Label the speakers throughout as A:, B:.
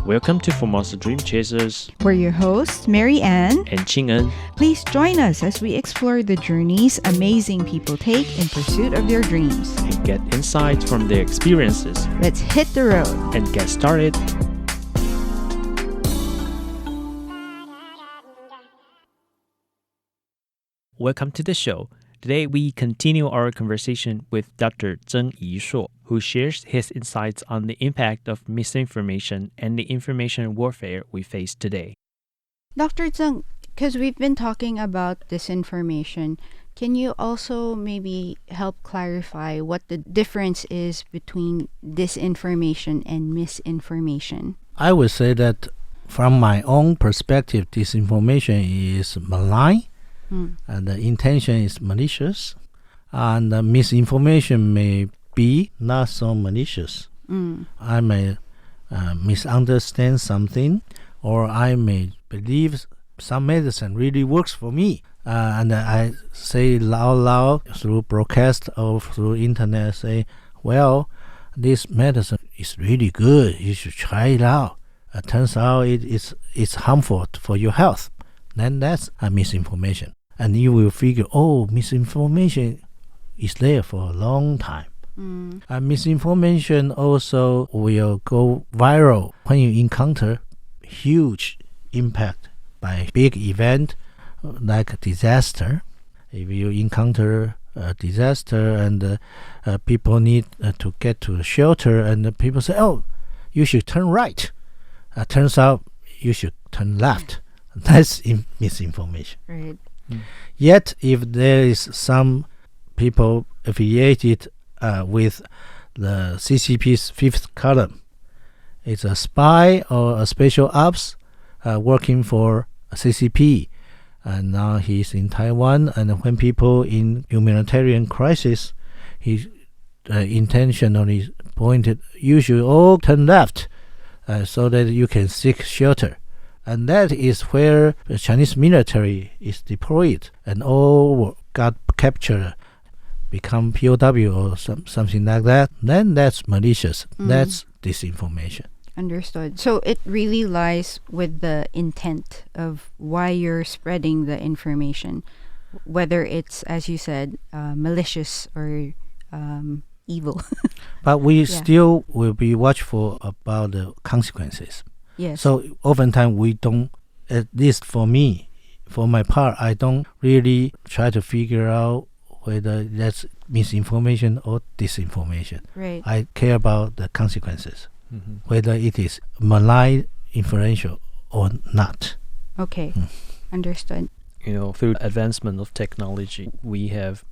A: Welcome to Formosa Dream Chasers.
B: We're your hosts, Mary Ann
A: and Ching-en.
B: Please join us as we explore the journeys amazing people take in pursuit of their dreams.
A: And get insights from their experiences.
B: Let's hit the road.
A: And get started. Welcome to the show. Today we continue our conversation with Dr. Tzeng Yi-shuo, who shares his insights on the impact of misinformation and the information warfare we face today.
B: Dr. Tzeng, because we've been talking about disinformation, can you also maybe help clarify what the difference is between disinformation and misinformation?
C: I would say that from my own perspective, disinformation is malign. And the intention is malicious, and the misinformation may be not so malicious. I may misunderstand something, or I may believe some medicine really works for me, and I say loud through broadcast or through internet, say, well, this medicine is really good, you should try it out. It turns out it's harmful for your health. Then that's a misinformation. And you will figure, misinformation is there for a long time. Misinformation also will go viral when you encounter huge impact by big event like a disaster. If you encounter a disaster and people need to get to the shelter, and the people say, you should turn right. Turns out you should turn left. That's misinformation.
B: Right.
C: Yet, if there is some people affiliated with the CCP's fifth column, it's a spy or a special ops working for CCP, and now he's in Taiwan, and when people in humanitarian crisis, he intentionally pointed, you should all turn left so that you can seek shelter. And that is where the Chinese military is deployed, and all got captured, become POW or something like that. Then that's malicious. That's disinformation.
B: Understood. So it really lies with the intent of why you're spreading the information, whether it's, as you said, malicious or evil.
C: But we still will be watchful about the consequences.
B: Yes.
C: So oftentimes we don't, at least for me, for my part, I don't really try to figure out whether that's misinformation or disinformation.
B: Right.
C: I care about the consequences, whether it is malign, influential or not.
B: Okay. Understood.
A: Through advancement of technology, we have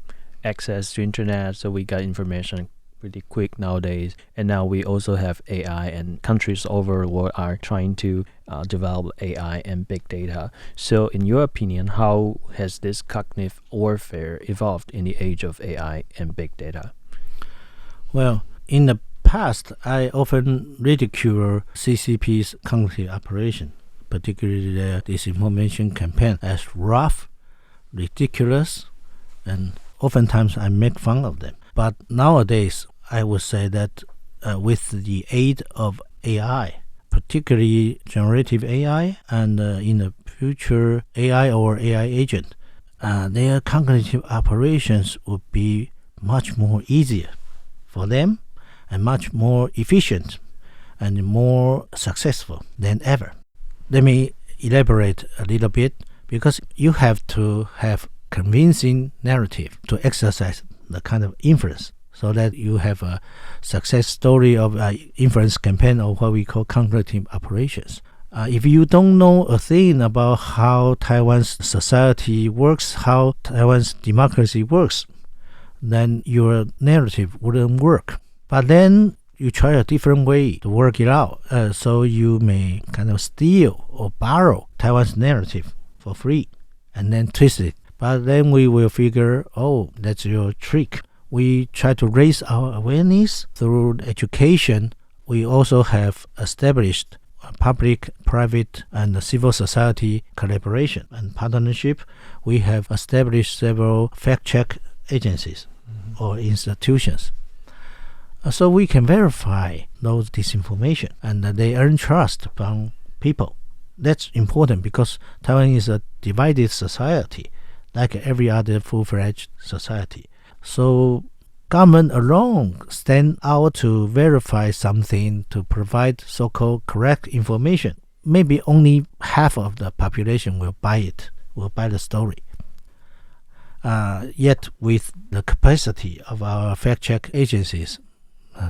A: access to internet, so we got information pretty quick nowadays, and now we also have AI, and countries over the world are trying to develop AI and big data. So in your opinion, how has this cognitive warfare evolved in the age of AI and big data?
C: Well, in the past, I often ridicule CCP's cognitive operation, particularly the disinformation campaign, as rough, ridiculous, and oftentimes I make fun of them. But nowadays, I would say that with the aid of AI, particularly generative AI, and in the future AI or AI agent, their cognitive operations would be much more easier for them and much more efficient and more successful than ever. Let me elaborate a little bit, because you have to have convincing narrative to exercise the kind of influence, so that you have a success story of influence campaign, or what we call cognitive operations. If you don't know a thing about how Taiwan's society works, how Taiwan's democracy works, then your narrative wouldn't work. But then you try a different way to work it out, so you may kind of steal or borrow Taiwan's narrative for free and then twist it. But then we will figure, that's your trick. We try to raise our awareness through education. We also have established public, private, and civil society collaboration and partnership. We have established several fact-check agencies or institutions. So we can verify those disinformation, and they earn trust from people. That's important because Taiwan is a divided society, like every other full-fledged society. So government alone stand out to verify something, to provide so-called correct information. Maybe only half of the population will buy it, will buy the story. Yet with the capacity of our fact-check agencies,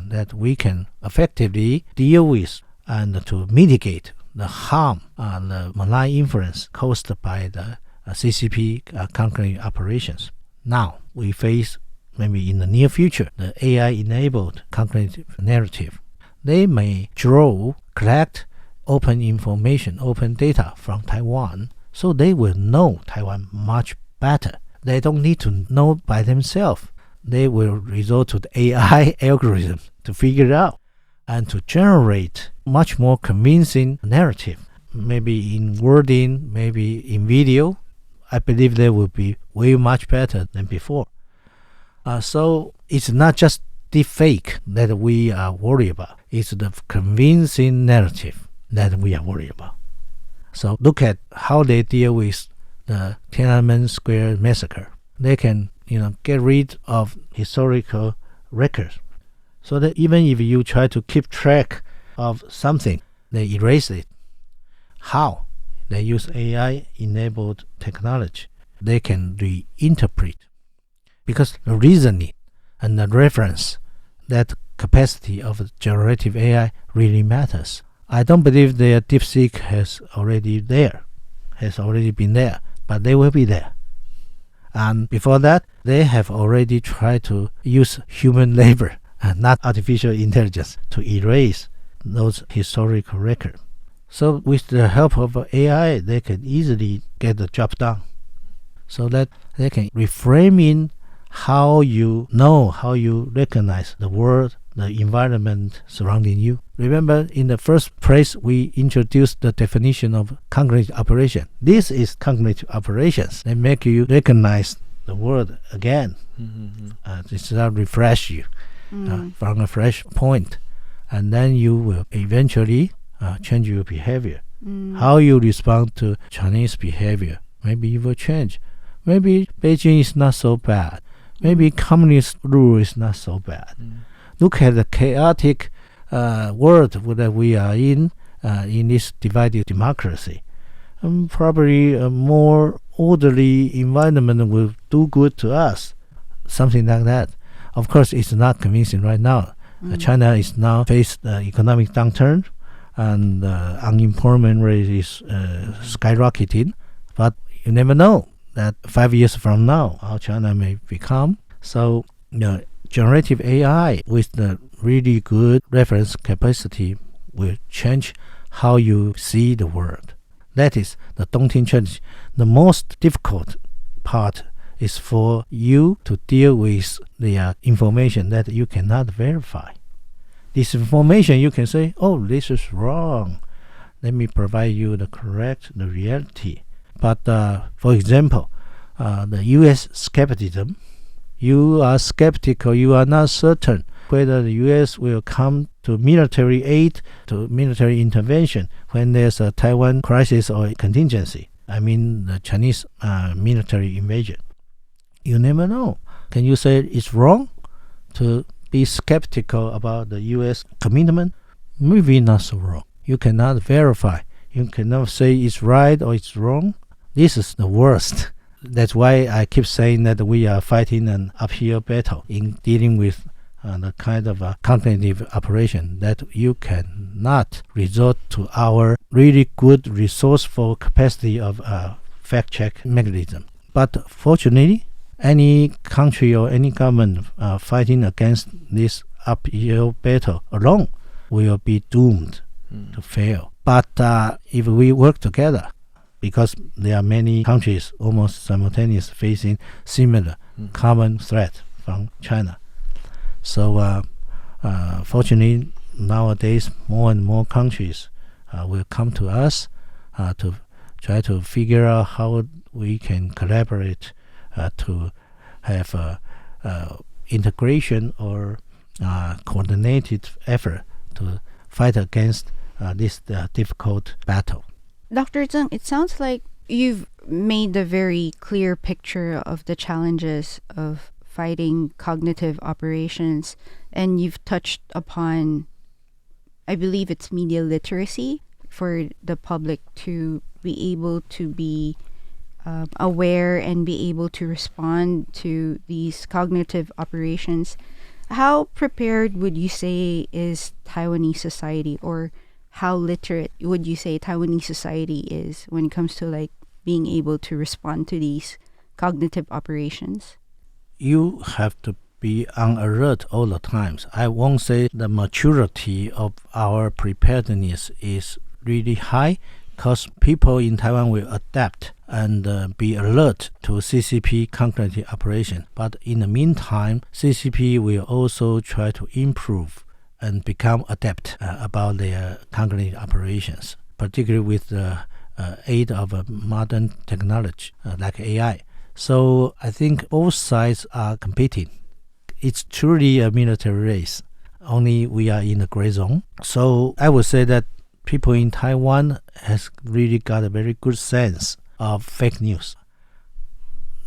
C: that we can effectively deal with and to mitigate the harm, the malign influence caused by the CCP countering operations. Now we face, maybe in the near future, the AI-enabled cognitive narrative. They may collect open information, open data from Taiwan, so they will know Taiwan much better. They don't need to know by themselves. They will resort to the AI algorithm to figure it out and to generate much more convincing narrative, maybe in wording, maybe in video. I believe they will be way much better than before. So it's not just the fake that we are worried about. It's the convincing narrative that we are worried about. So look at how they deal with the Tiananmen Square massacre. They can get rid of historical records, so that even if you try to keep track of something, they erase it. How? They use AI-enabled technology. They can reinterpret, because the reasoning and the reference, that capacity of generative AI really matters. I don't believe their DeepSeek has already been there, but they will be there. And before that, they have already tried to use human labor and not artificial intelligence to erase those historical records. So with the help of AI, they can easily get the job done, so that they can reframing how you know, how you recognize the world, the environment surrounding you. Remember, in the first place, we introduced the definition of cognitive operation. This is cognitive operations. They make you recognize the world again. This will refresh you from a fresh point. And then you will eventually change your behavior. How you respond to Chinese behavior, maybe you will change. Maybe Beijing is not so bad. Maybe communist rule is not so bad. Look at the chaotic world that we are in this divided democracy. Probably a more orderly environment will do good to us. Something like that. Of course, it's not convincing right now. China is now faced economic downturn, and unemployment rate is skyrocketing. But you never know that 5 years from now how China may become. So generative AI with the really good reference capacity will change how you see the world. That is the daunting challenge. The most difficult part is for you to deal with the information that you cannot verify. This information you can say, oh, this is wrong. Let me provide you the reality. But for example, the U.S. skepticism, you are skeptical, you are not certain whether the U.S. will come to military aid, to military intervention when there's a Taiwan crisis or contingency. I mean the Chinese military invasion. You never know. Can you say it's wrong to be skeptical about the U.S. commitment? Maybe not so wrong. You cannot verify. You cannot say it's right or it's wrong. This is the worst. That's why I keep saying that we are fighting an uphill battle in dealing with the kind of cognitive operation, that you cannot resort to our really good resourceful capacity of fact-check mechanism. But fortunately, any country or any government fighting against this uphill battle alone will be doomed to fail. But if we work together, because there are many countries almost simultaneously facing similar common threat from China. So fortunately, nowadays, more and more countries will come to us to try to figure out how we can collaborate to have integration or coordinated effort to fight against this difficult battle.
B: Dr. Tzeng, it sounds like you've made a very clear picture of the challenges of fighting cognitive operations, and you've touched upon, I believe it's media literacy for the public to be able to be aware and be able to respond to these cognitive operations. How prepared would you say is Taiwanese society, or how literate would you say Taiwanese society is when it comes to like being able to respond to these cognitive operations?
C: You have to be on alert all the times. I won't say the maturity of our preparedness is really high, because people in Taiwan will adapt and be alert to CCP cognitive operation. But in the meantime, CCP will also try to improve and become adept about their cognitive operations, particularly with the aid of modern technology like AI. So I think both sides are competing. It's truly a military race. Only we are in the gray zone. So I would say that people in Taiwan has really got a very good sense of fake news.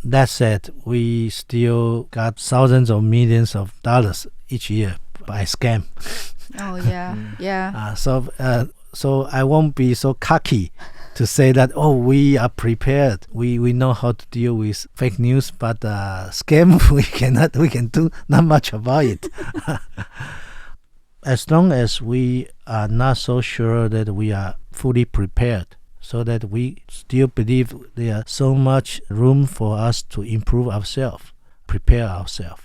C: That said, we still got thousands of millions of dollars each year by scam.
B: Oh yeah, yeah.
C: So I won't be so cocky to say that, oh, we are prepared. We know how to deal with fake news, but scam we can do not much about it. As long as we are not so sure that we are fully prepared, so that we still believe there is so much room for us to improve ourselves, prepare ourselves.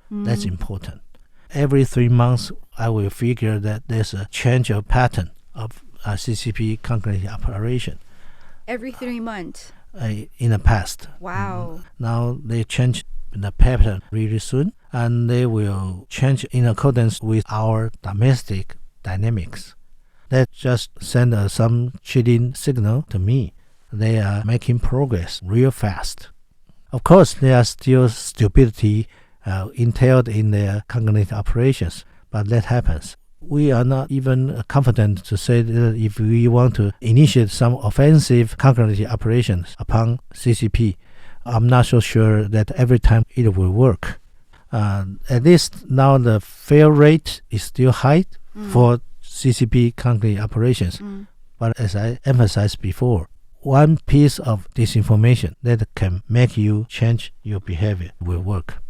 C: That's important. Every 3 months, I will figure that there's a change of pattern of CCP cognitive operation.
B: Every 3 months.
C: In the past.
B: Wow.
C: Now they change the pattern really soon, and they will change in accordance with our domestic dynamics. That just send some chilling signal to me. They are making progress real fast. Of course, there are still stupidity entailed in their cognitive operations, but that happens. We are not even confident to say that if we want to initiate some offensive cognitive operations upon CCP, I'm not so sure that every time it will work. At least now the fail rate is still high for CCP cognitive operations. But as I emphasized before, one piece of disinformation that can make you change your behavior will work.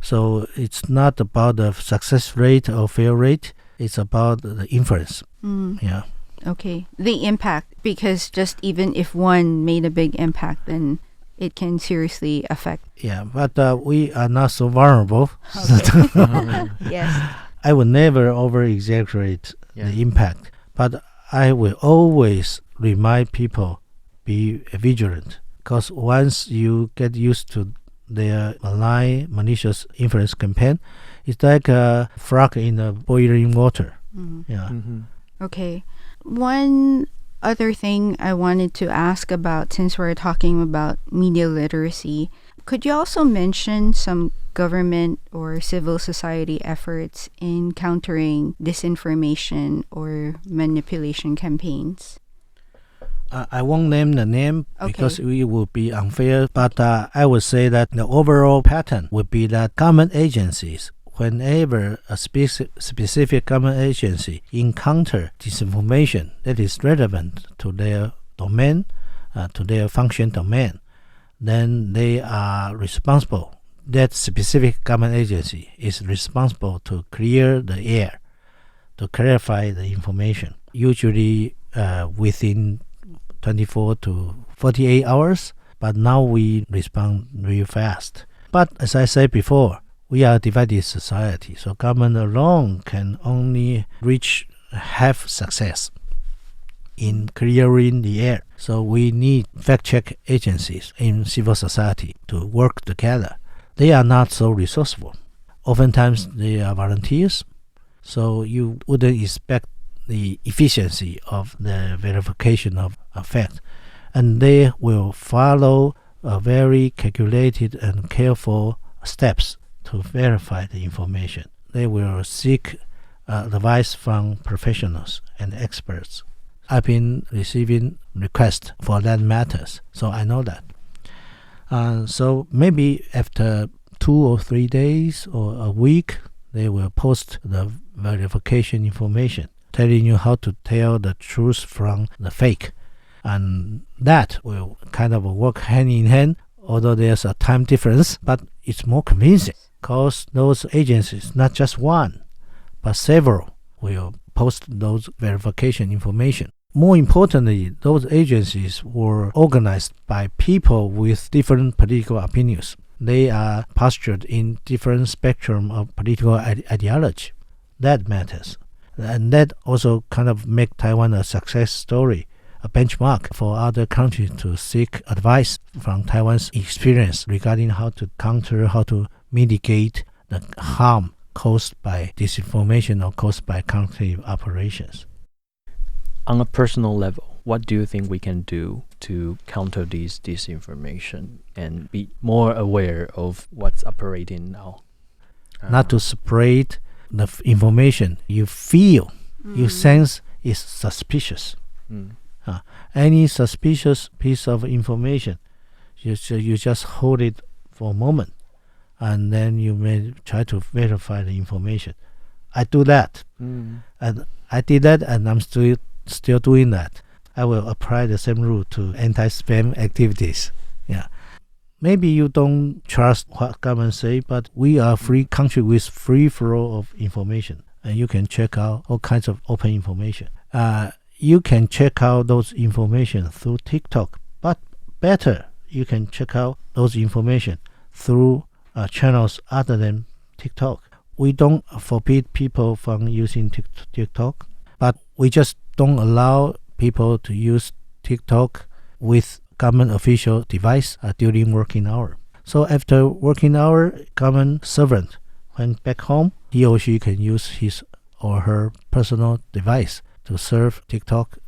C: So it's not about the success rate or fail rate. It's about the influence. Yeah.
B: Okay. The impact, because just even if one made a big impact, then it can seriously affect.
C: Yeah, but we are not so vulnerable.
B: Okay. Yes.
C: I will never over-exaggerate the impact, but I will always remind people, be vigilant, because once you get used to their malign, malicious influence campaign, it's like a frog in the boiling water. Yeah.
B: Okay. One other thing I wanted to ask about, since we're talking about media literacy, could you also mention some government or civil society efforts in countering disinformation or manipulation campaigns?
C: I won't name the name because it would be unfair, but I would say that the overall pattern would be that government agencies, whenever a specific government agency encounter disinformation that is relevant to their domain, to their function domain, then they are responsible. That specific government agency is responsible to clear the air, to clarify the information, usually within 24 to 48 hours, but now we respond real fast. But as I said before, we are a divided society, so government alone can only reach half success in clearing the air. So we need fact-check agencies in civil society to work together. They are not so resourceful. Oftentimes they are volunteers, so you wouldn't expect the efficiency of the verification of a fact. And they will follow a very calculated and careful steps to verify the information. they will seek advice from professionals and experts. I've been receiving requests for that matters, so I know that. So maybe after 2 or 3 days or a week, they will post the verification information, telling you how to tell the truth from the fake. And that will kind of work hand in hand, although there's a time difference, but it's more convincing because those agencies, not just one, but several, will post those verification information. More importantly, those agencies were organized by people with different political opinions. They are postured in different spectrum of political ideology. That matters. And that also kind of make Taiwan a success story, a benchmark for other countries to seek advice from Taiwan's experience regarding how to counter, how to mitigate the harm caused by disinformation or caused by country operations.
A: On a personal level, what do you think we can do to counter this disinformation and be more aware of what's operating now?
C: Not to spread the information you feel, you sense is suspicious. Any suspicious piece of information, you just hold it for a moment, and then you may try to verify the information. I do that, and I did that, and I'm still doing that. I will apply the same rule to anti-spam activities. Yeah, maybe you don't trust what government say, but we are a free country with free flow of information, and you can check out all kinds of open information. You can check out those information through TikTok, but better, you can check out those information through channels other than TikTok. We don't forbid people from using TikTok, but we just don't allow people to use TikTok with government official device during working hour. So after working hour, government servant went back home, he or she can use his or her personal device to surf TikTok.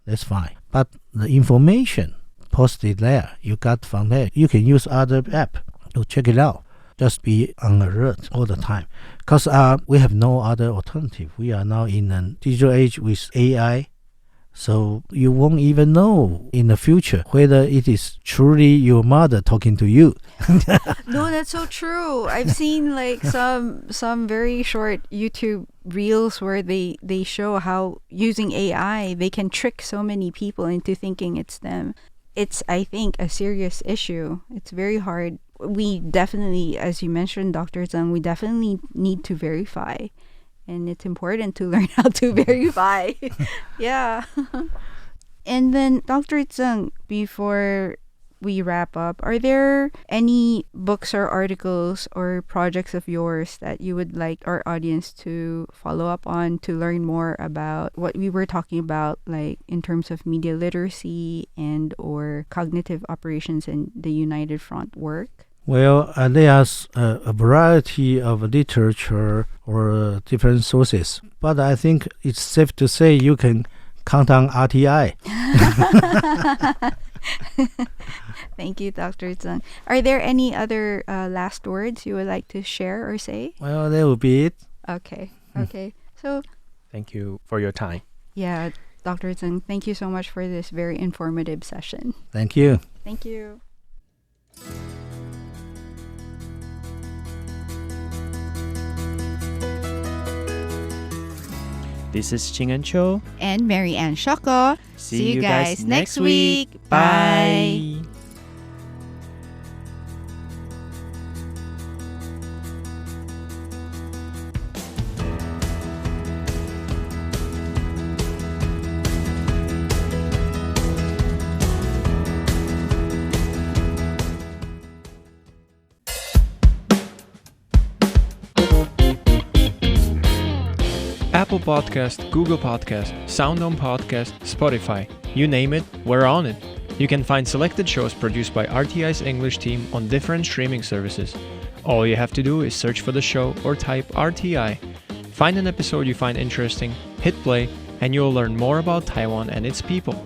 C: That's fine. But the information posted there, you got from there, you can use other app to check it out. Just be on alert all the time, because we have no other alternative. We are now in a digital age with AI, so you won't even know in the future whether it is truly your mother talking to you.
B: No, that's so true. I've seen like some very short YouTube reels where they show how using AI they can trick so many people into thinking it's them. It's, I think, a serious issue. It's very hard. We definitely, as you mentioned, Dr. Tzeng, we definitely need to verify. And it's important to learn how to verify. Yeah. And then, Dr. Tzeng, before we wrap up, are there any books or articles or projects of yours that you would like our audience to follow up on to learn more about what we were talking about, like in terms of media literacy and or cognitive operations in the United Front work?
C: Well, there's a variety of literature or different sources, but I think it's safe to say you can count on RTI.
B: Thank you, Dr. Tzeng. Are there any other last words you would like to share or say?
C: Well, that would be it.
B: Okay. So,
A: Thank you for your time.
B: yeah, Dr. Tzeng, thank you so much for this very informative session.
C: Thank you.
B: Thank you.
A: This is Ching and Cho.
B: And Mary Ann Shoko.
A: See you guys next week. Bye. Apple Podcast, Google Podcast, SoundOn Podcast, Spotify, you name it, we're on it. You can find selected shows produced by RTI's English team on different streaming services. All you have to do is search for the show or type RTI. Find an episode you find interesting, hit play, and you'll learn more about Taiwan and its people.